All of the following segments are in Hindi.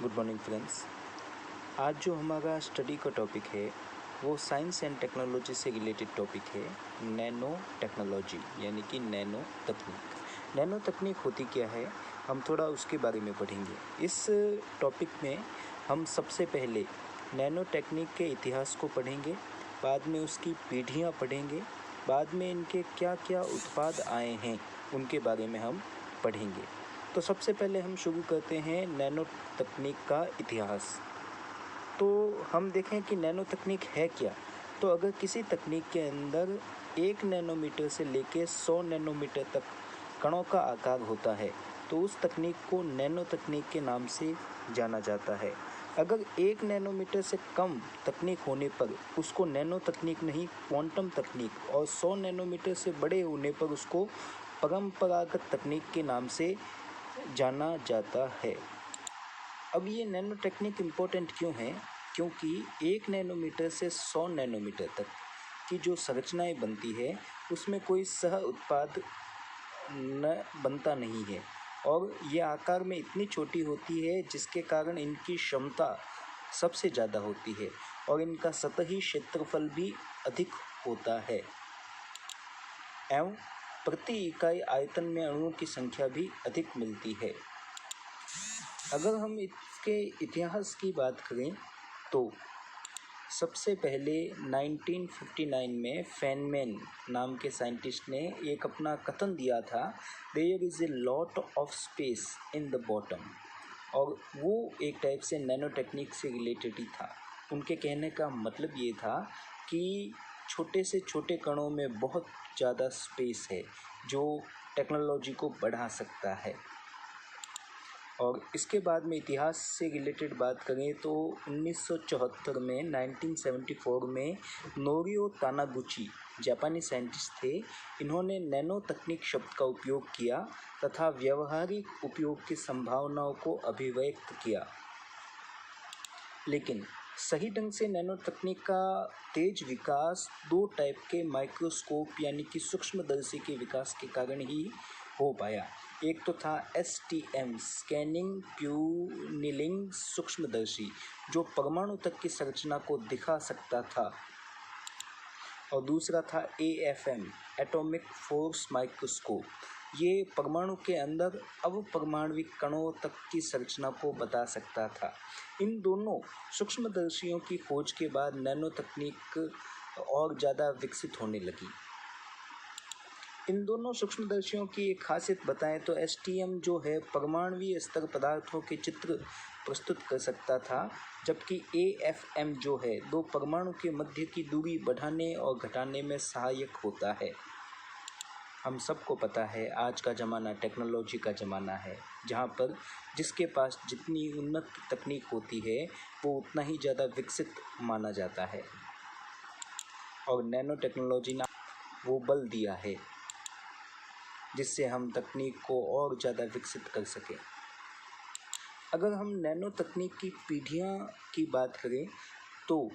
Good morning friends. आज जो हमारा स्टडी का टॉपिक है वो साइंस एंड टेक्नोलॉजी से रिलेटेड टॉपिक है, नैनो टेक्नोलॉजी यानी कि नैनो तकनीक। नैनो तकनीक होती क्या है, हम थोड़ा उसके बारे में पढ़ेंगे। इस टॉपिक में हम सबसे पहले नैनो तकनीक के इतिहास को पढ़ेंगे, बाद में उसकी पीढ़ियाँ पढ़ेंगे, बाद में इनके क्या क्या उत्पाद आए हैं उनके बारे में हम पढ़ेंगे। तो सबसे पहले हम शुरू करते हैं नैनो तकनीक का इतिहास। तो हम देखें कि नैनो तकनीक है क्या। तो अगर किसी तकनीक के अंदर 1 नैनोमीटर से लेकर 100 नैनोमीटर तक कणों का आकार होता है तो उस तकनीक को नैनो तकनीक के नाम से जाना जाता है। अगर 1 नैनोमीटर से कम तकनीक होने पर उसको नैनो तकनीक नहीं, क्वांटम तकनीक, और 100 नैनोमीटर से बड़े होने पर उसको परंपरागत तकनीक के नाम से जाना जाता है। अब ये नैनो टेक्निक इम्पोर्टेंट क्यों है? क्योंकि 1 नैनोमीटर से 100 नैनोमीटर तक की जो संरचनाएं बनती है उसमें कोई सह उत्पाद न बनता नहीं है और ये आकार में इतनी छोटी होती है जिसके कारण इनकी क्षमता सबसे ज़्यादा होती है और इनका सतही क्षेत्रफल भी अधिक होता है एवं प्रति इकाई आयतन में अणुओं की संख्या भी अधिक मिलती है। अगर हम इसके इतिहास की बात करें तो सबसे पहले 1959 में फेनमैन नाम के साइंटिस्ट ने एक अपना कथन दिया था, there is a lot of space in the bottom, और वो एक टाइप से नैनो टेक्निक से रिलेटेड ही था। उनके कहने का मतलब ये था कि छोटे से छोटे कणों में बहुत ज़्यादा स्पेस है जो टेक्नोलॉजी को बढ़ा सकता है। और इसके बाद में इतिहास से रिलेटेड बात करें तो 1974 में 1974 में नोरियो तानागुची जापानी साइंटिस्ट थे। इन्होंने नैनो तकनीक शब्द का उपयोग किया तथा व्यावहारिक उपयोग की संभावनाओं को अभिव्यक्त किया। लेकिन सही ढंग से नैनो तकनीक का तेज विकास 2 टाइप के माइक्रोस्कोप यानी कि सूक्ष्मदर्शी के विकास के कारण ही हो पाया। एक तो था STM स्कैनिंग ट्यूनिंग सूक्ष्मदर्शी जो परमाणु तक की संरचना को दिखा सकता था, और दूसरा था AFM एटॉमिक फोर्स माइक्रोस्कोप, ये परमाणु के अंदर अपरमाणविक कणों तक की संरचना को बता सकता था। इन दोनों सूक्ष्मदर्शियों की खोज के बाद नैनो तकनीक और ज़्यादा विकसित होने लगी। इन दोनों सूक्ष्मदर्शियों की एक खासियत बताएं तो STM जो है परमाणुवीय स्तर पदार्थों के चित्र प्रस्तुत कर सकता था, जबकि AFM जो है 2 परमाणु के मध्य की दूरी बढ़ाने और घटाने में सहायक होता है। हम सबको पता है आज का ज़माना टेक्नोलॉजी का ज़माना है, जहाँ पर जिसके पास जितनी उन्नत तकनीक होती है वो उतना ही ज़्यादा विकसित माना जाता है, और नैनो टेक्नोलॉजी ने वो बल दिया है जिससे हम तकनीक को और ज़्यादा विकसित कर सकें। अगर हम नैनो तकनीक की पीढ़ियाँ की बात करें तो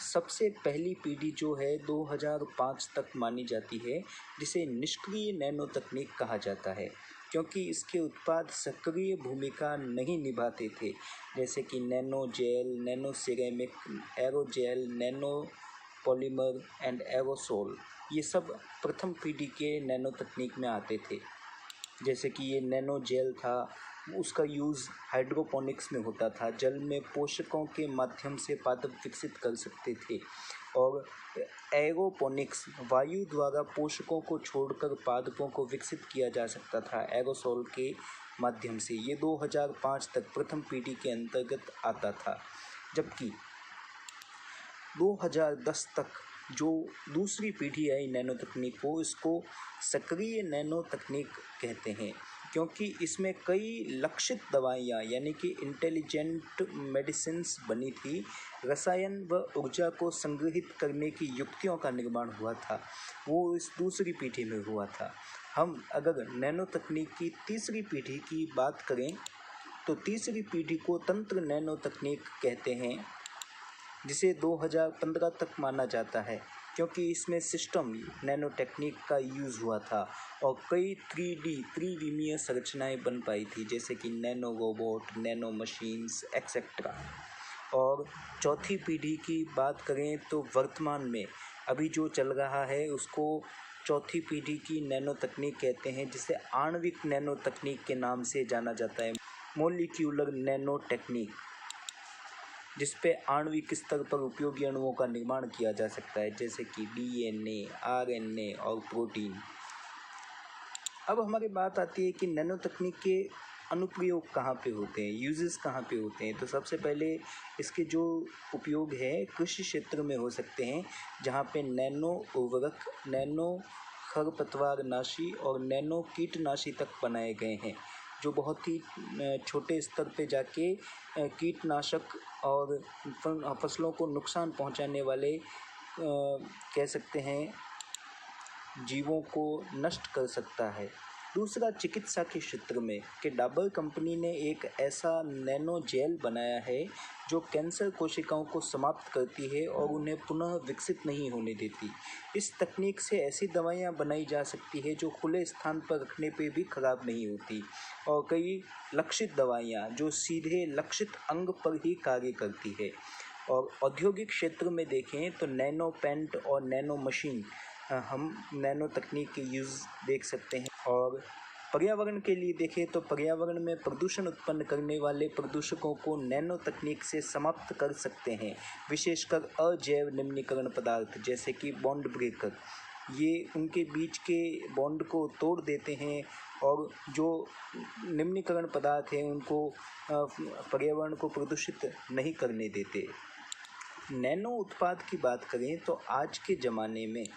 सबसे पहली पीढ़ी जो है 2005 तक मानी जाती है, जिसे निष्क्रिय नैनो तकनीक कहा जाता है, क्योंकि इसके उत्पाद सक्रिय भूमिका नहीं निभाते थे, जैसे कि nano gel, nano ceramic, aerogel, nano polymer and aerosol. ये सब प्रथम पीढ़ी के नैनो तकनीक में आते थे। जैसे कि ये नैनो जेल था, उसका यूज़ हाइड्रोपोनिक्स में होता था, जल में पोषकों के माध्यम से पादप विकसित कर सकते थे, और एरोपोनिक्स वायु द्वारा पोषकों को छोड़कर पादपों को विकसित किया जा सकता था एरोसोल के माध्यम से। ये 2005 तक प्रथम पीढ़ी के अंतर्गत आता था, जबकि 2010 तक जो दूसरी पीढ़ी आई नैनो तकनीक को, इसको सक्रिय नैनो तकनीक कहते हैं, क्योंकि इसमें कई लक्षित दवाइयाँ यानी कि इंटेलिजेंट मेडिसिन्स बनी थी। रसायन व ऊर्जा को संग्रहित करने की युक्तियों का निर्माण हुआ था, वो इस दूसरी पीढ़ी में हुआ था। हम अगर नैनो तकनीक की तीसरी पीढ़ी की बात करें तो तीसरी पीढ़ी को तंत्र नैनो तकनीक कहते हैं, जिसे 2015 तक माना जाता है। क्योंकि इसमें सिस्टम नैनो टेक्निक का यूज़ हुआ था और कई त्रिविमीय संरचनाएं बन पाई थी, जैसे कि nano robot, nano machines etcetera. और चौथी पीढ़ी की बात करें तो वर्तमान में अभी जो चल रहा है उसको चौथी पीढ़ी की नैनो तकनीक कहते हैं, जिसे आणविक नैनो तकनीक के नाम से जाना जाता है। मोलिक्यूलर नैनो टेक्निक, जिस पे आणविक स्तर पर उपयोगी अणुओं का निर्माण किया जा सकता है, जैसे कि DNA, RNA और प्रोटीन। अब हमारी बात आती है कि नैनो तकनीक के अनुप्रयोग कहाँ पे होते हैं, यूजेस कहाँ पे होते हैं। तो सबसे पहले इसके जो उपयोग है कृषि क्षेत्र में हो सकते हैं, जहाँ पे नैनो उर्वरक, नैनो खरपतवारनाशी और नैनो कीटनाशी तक बनाए गए हैं, जो बहुत ही छोटे स्तर पे जाके कीटनाशक और फसलों को नुकसान पहुंचाने वाले कह सकते हैं जीवों को नष्ट कर सकता है। दूसरा, चिकित्सा के क्षेत्र में कि डाबर कंपनी ने एक ऐसा नैनो जेल बनाया है जो कैंसर कोशिकाओं को समाप्त करती है और उन्हें पुनः विकसित नहीं होने देती। इस तकनीक से ऐसी दवाइयाँ बनाई जा सकती है जो खुले स्थान पर रखने पे भी खराब नहीं होती, और कई लक्षित दवाइयाँ जो सीधे लक्षित अंग पर ही कार्य करती है। और औद्योगिक क्षेत्र में देखें तो नैनो पेंट और नैनो मशीन हम नैनो तकनीक के यूज़ देख सकते हैं। और पर्यावरण के लिए देखें तो पर्यावरण में प्रदूषण उत्पन्न करने वाले प्रदूषकों को नैनो तकनीक से समाप्त कर सकते हैं, विशेषकर अजैव निम्नीकरण पदार्थ जैसे कि बॉन्ड ब्रेकर। ये उनके बीच के बॉन्ड को तोड़ देते हैं और जो निम्नीकरण पदार्थ हैं उनको पर्यावरण को प्रदूषित नहीं करने देते। नैनो उत्पाद की बात करें तो आज के ज़माने में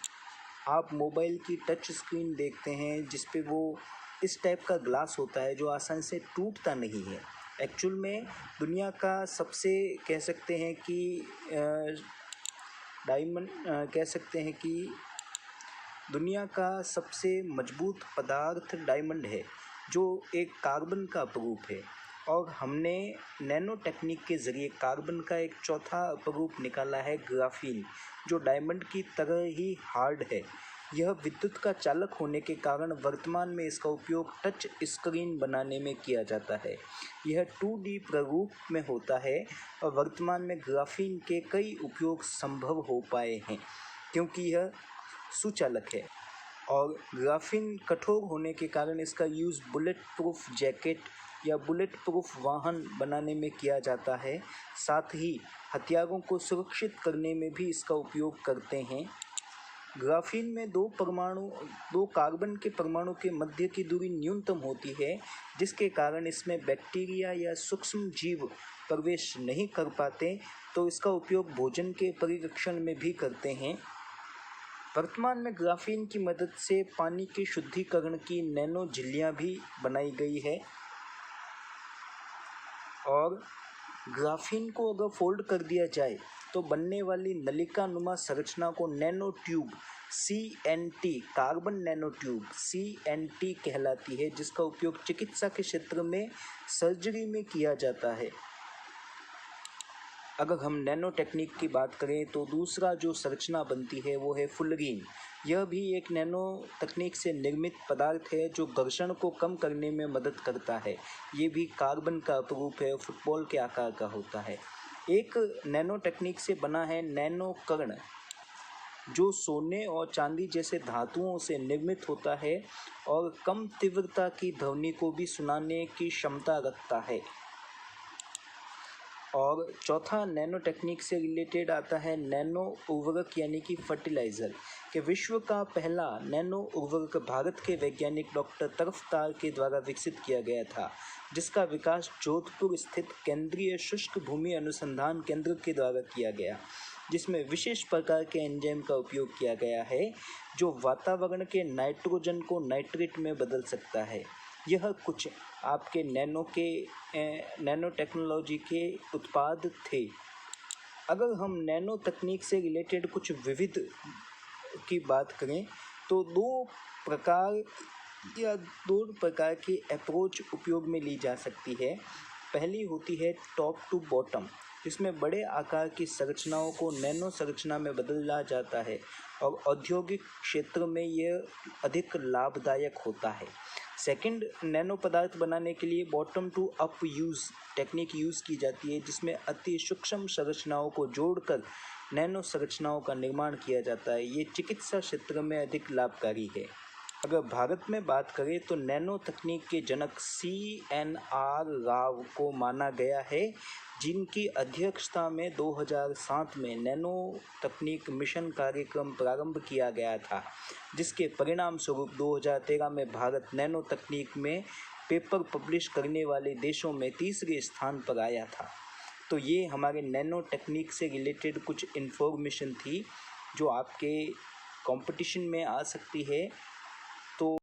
आप मोबाइल की टच स्क्रीन देखते हैं, जिस पे वो इस टाइप का ग्लास होता है जो आसानी से टूटता नहीं है। एक्चुअल में दुनिया का सबसे कह सकते हैं कि डायमंड कह सकते हैं कि दुनिया का सबसे मजबूत पदार्थ डायमंड है, जो एक कार्बन का अपरूप है। और हमने नैनो टेक्निक के ज़रिए कार्बन का एक चौथा अपरूप निकाला है, ग्राफीन, जो डायमंड की तरह ही हार्ड है। यह विद्युत का चालक होने के कारण वर्तमान में इसका उपयोग टच स्क्रीन बनाने में किया जाता है। यह 2D प्रारूप में होता है और वर्तमान में ग्राफीन के कई उपयोग संभव हो पाए हैं क्योंकि यह सुचालक है। और ग्राफीन कठोर होने के कारण इसका यूज़ बुलेट प्रूफ जैकेट या बुलेट प्रूफ वाहन बनाने में किया जाता है। साथ ही हथियारों को सुरक्षित करने में भी इसका उपयोग करते हैं। ग्राफीन में दो कार्बन के परमाणु के मध्य की दूरी न्यूनतम होती है, जिसके कारण इसमें बैक्टीरिया या सूक्ष्म जीव प्रवेश नहीं कर पाते, तो इसका उपयोग भोजन के परिरक्षण में भी करते हैं। वर्तमान में ग्राफीन की मदद से पानी के शुद्धिकरण की नैनो झिल्लियाँ भी बनाई गई है। और ग्राफीन को अगर फोल्ड कर दिया जाए तो बनने वाली नलिका नुमा संरचना को nano tube CNT, carbon nano tube CNT कहलाती है, जिसका उपयोग चिकित्सा के क्षेत्र में सर्जरी में किया जाता है। अगर हम नैनो टेक्निक की बात करें तो दूसरा जो संरचना बनती है वो है फुलरीन। यह भी एक नैनो तकनीक से निर्मित पदार्थ है जो घर्षण को कम करने में मदद करता है। ये भी कार्बन का अपरूप है, फुटबॉल के आकार का होता है। एक नैनो टेक्निक से बना है नैनो कर्ण, जो सोने और चांदी जैसे धातुओं से निर्मित होता है और कम तीव्रता की ध्वनि को भी सुनाने की क्षमता रखता है। और चौथा नैनो टेक्निक से रिलेटेड आता है नैनो उर्वरक यानी कि फर्टिलाइज़र। कि विश्व का पहला नैनो उर्वरक भारत के वैज्ञानिक डॉक्टर तरफदार के द्वारा विकसित किया गया था, जिसका विकास जोधपुर स्थित केंद्रीय शुष्क भूमि अनुसंधान केंद्र के द्वारा किया गया, जिसमें विशेष प्रकार के एंजाइम का उपयोग किया गया है जो वातावरण के नाइट्रोजन को नाइट्रेट में बदल सकता है। यह कुछ आपके नैनो टेक्नोलॉजी के उत्पाद थे। अगर हम नैनो तकनीक से रिलेटेड कुछ विविध की बात करें तो दो प्रकार की अप्रोच उपयोग में ली जा सकती है। पहली होती है टॉप टू बॉटम, जिसमें बड़े आकार की संरचनाओं को नैनो संरचना में बदला जाता है और औद्योगिक क्षेत्र में यह अधिक लाभदायक होता है। सेकंड, नैनो पदार्थ बनाने के लिए bottom to up use technique use की जाती है, जिसमें अति सूक्ष्म संरचनाओं को जोड़कर नैनो संरचनाओं का निर्माण किया जाता है। ये चिकित्सा क्षेत्र में अधिक लाभकारी है। अगर भारत में बात करें तो नैनो तकनीक के जनक CNR राव को माना गया है, जिनकी अध्यक्षता में 2007 में नैनो तकनीक मिशन कार्यक्रम प्रारंभ किया गया था, जिसके परिणाम स्वरूप 2013 में भारत नैनो तकनीक में पेपर पब्लिश करने वाले देशों में तीसरे स्थान पर आया था। तो ये हमारे नैनो टेक्निक से रिलेटेड कुछ इन्फॉर्मेशन थी जो आपके कंपटीशन में आ सकती है